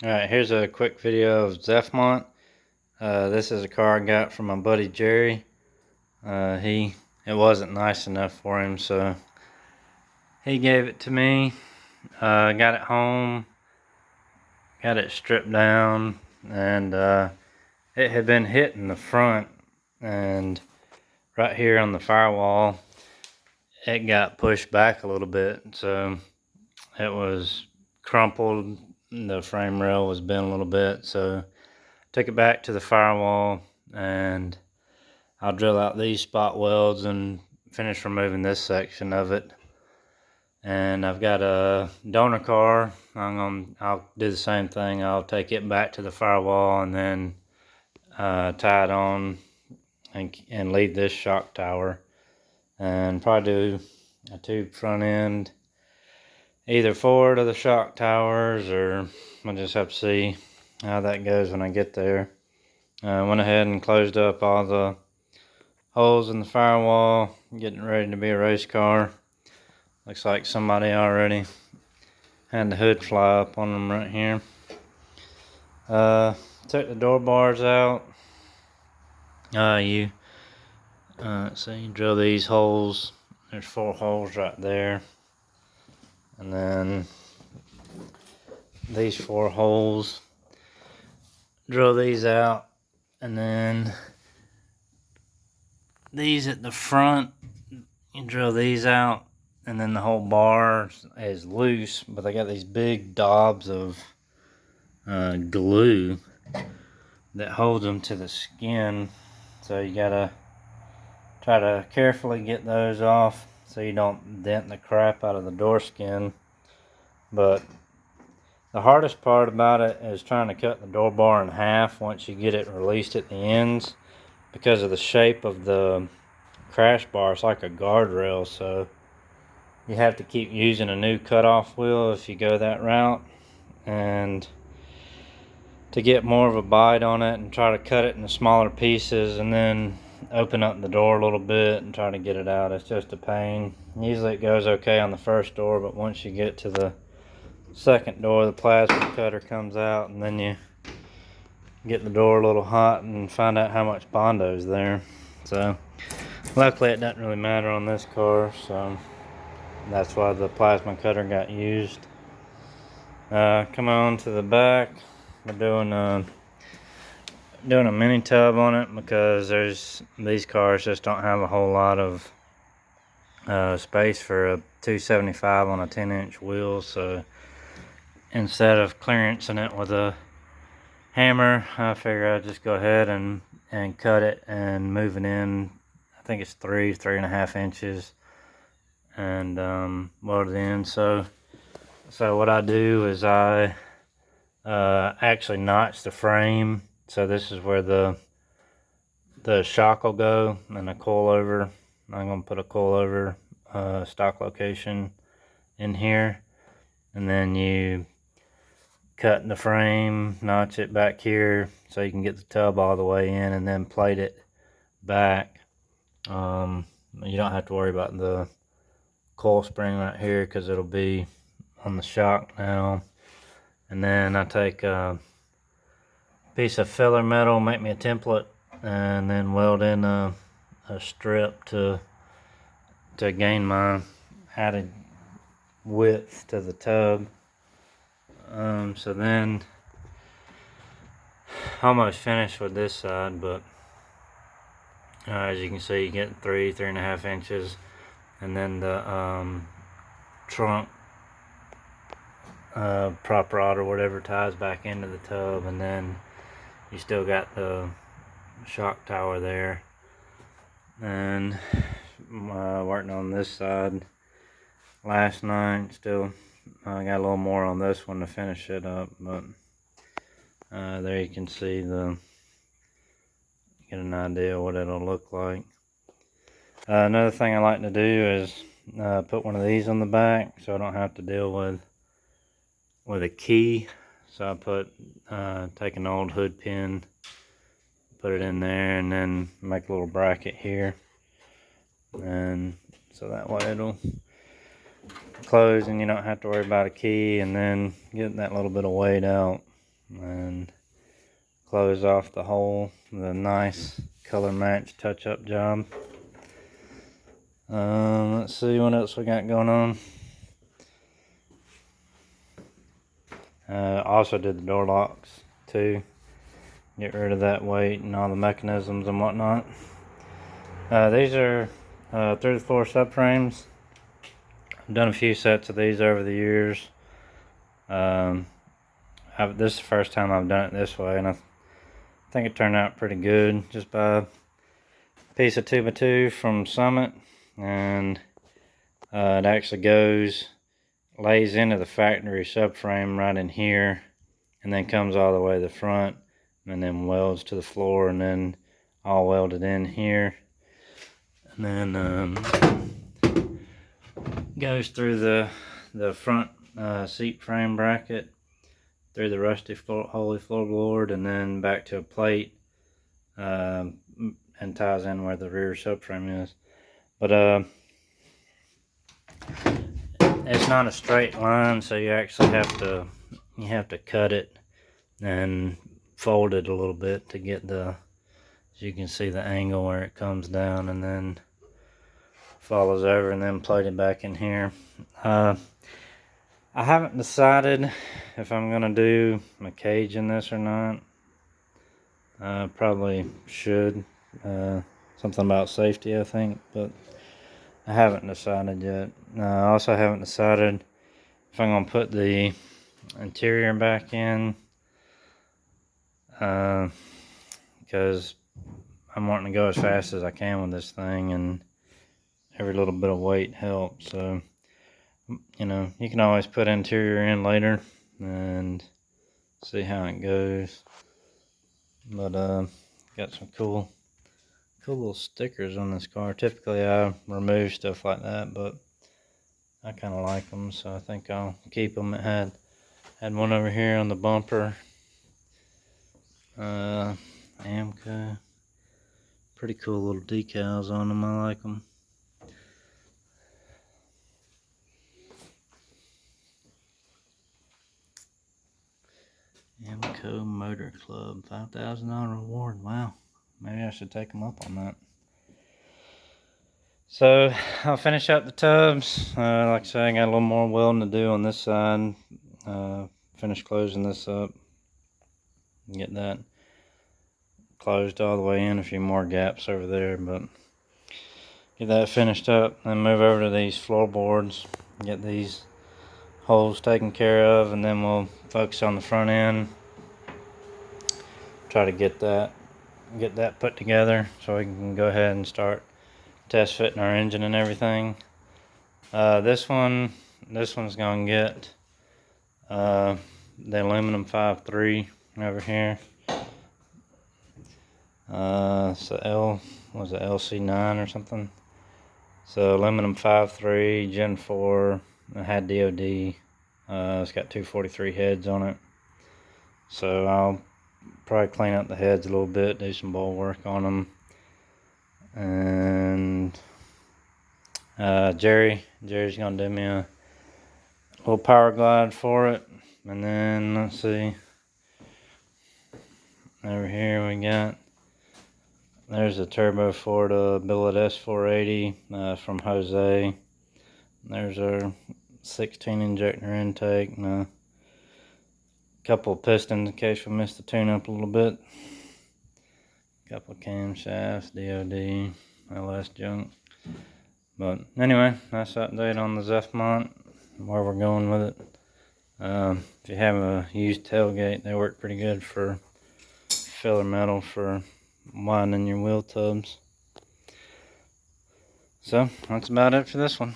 Alright, here's a quick video of Zephmont. This is a car I got from my buddy Jerry. It wasn't nice enough for him, so he gave it to me. Got it home, got it stripped down, and it had been hit in the front, and right here on the firewall, it got pushed back a little bit, so it was crumpled. The frame rail was bent a little bit, so took it back to the firewall, and I'll drill out these spot welds and finish removing this section of it. And I've got a donor car. I'll do the same thing. I'll take it back to the firewall and then tie it on and leave this shock tower, and probably do a tube front end either forward of the shock towers, or we'll just have to see how that goes when I get there. Went ahead and closed up all the holes in the firewall, getting ready to be a race car. Looks like somebody already had the hood fly up on them right here. Took the door bars out. You drill these holes. There's 4 holes right there, and then these 4 holes. Drill these out, and then these at the front, you drill these out, and then the whole bar is loose, but they got these big daubs of glue that hold them to the skin, so you gotta try to carefully get those off so you don't dent the crap out of the door skin. But the hardest part about it is trying to cut the door bar in half once you get it released at the ends, because of the shape of the crash bar. It's like a guardrail, so you have to keep using a new cutoff wheel if you go that route, and to get more of a bite on it, and try to cut it into smaller pieces and then open up the door a little bit and try to get it out. It's just a pain. Usually it goes okay on the first door, but once you get to the second door, the plasma cutter comes out, and then you get the door a little hot and find out how much Bondo's there. So luckily it doesn't really matter on this car, so that's why the plasma cutter got used. Come on to the back. We're doing a mini tub on it, because these cars just don't have a whole lot of space for a 275 on a 10-inch wheel. So instead of clearancing it with a hammer, I figure I'd just go ahead and cut it and move it in. I think it's 3.5 inches, and weld it in. So what I do is I actually notch the frame. So this is where the shock will go, and a coilover. I'm gonna put a coilover stock location in here, and then you cut the frame, notch it back here so you can get the tub all the way in, and then plate it back. You don't have to worry about the coil spring right here, because it'll be on the shock now. And then I take a piece of filler metal, make me a template, and then weld in a strip to gain my added width to the tub. So then almost finished with this side, but as you can see, you get 3.5 inches, and then the trunk prop rod or whatever ties back into the tub, and then you still got the shock tower there. And working on this side last night. Still I got a little more on this one to finish it up, but there you can see get an idea what it'll look like. Another thing I like to do is put one of these on the back, so I don't have to deal with a key. So I take an old hood pin, put it in there, and then make a little bracket here, and so that way it'll close and you don't have to worry about a key, and then get that little bit of weight out. and close off the hole with a nice color match touch-up job. Let's see what else we got going on. Also did the door locks too. Get rid of that weight and all the mechanisms and whatnot. These are through the floor subframes. I've done a few sets of these over the years. This is the first time I've done it this way, and I think it turned out pretty good. Just buy a piece of 2x2 from Summit, and it actually lays into the factory subframe right in here, and then comes all the way to the front, and then welds to the floor, and then all welded in here, and then goes through the front seat frame bracket, through the rusty holy floorboard, and then back to a plate, and ties in where the rear subframe is. But it's not a straight line, so you actually have to cut it and fold it a little bit to get as you can see the angle where it comes down, and then follows over, and then plate it back in here. I haven't decided if I'm gonna do a cage in this or not. Probably should. Something about safety, I think, but I haven't decided yet. I also haven't decided if I'm gonna put the interior back in, because I'm wanting to go as fast as I can with this thing, and every little bit of weight helps. So, you know, you can always put interior in later and see how it goes. But got some cool little stickers on this car. Typically I remove stuff like that, but I kind of like them, so I think I'll keep them. It had one over here on the bumper. Amco. Pretty cool little decals on them. I like them. Amco Motor Club, $5,000 reward. Wow, maybe I should take them up on that. So I'll finish up the tubs. Like I said, I got a little more welding to do on this side. Finish closing this up. Get that closed all the way in. A few more gaps over there, but get that finished up. Then move over to these floorboards. Get these holes taken care of, and then we'll focus on the front end. Try to get that put together so we can go ahead and start test fitting our engine and everything. This one's gonna get the aluminum 5.3 over here. So was it LC9 or something? So aluminum 5.3 Gen 4. It had DOD. It's got 243 heads on it. So I'll probably clean up the heads a little bit, do some bowl work on them. And Jerry's gonna do me a little power glide for it. And then let's see, over here there's a turbo Ford billet S480 from Jose. There's our 16 injector intake, and a couple of pistons in case we missed the tune up a little bit. Couple of camshafts, DOD, LS junk. But anyway, nice update on the Zephmont, where we're going with it. If you have a used tailgate, they work pretty good for filler metal for widening your wheel tubs. So that's about it for this one.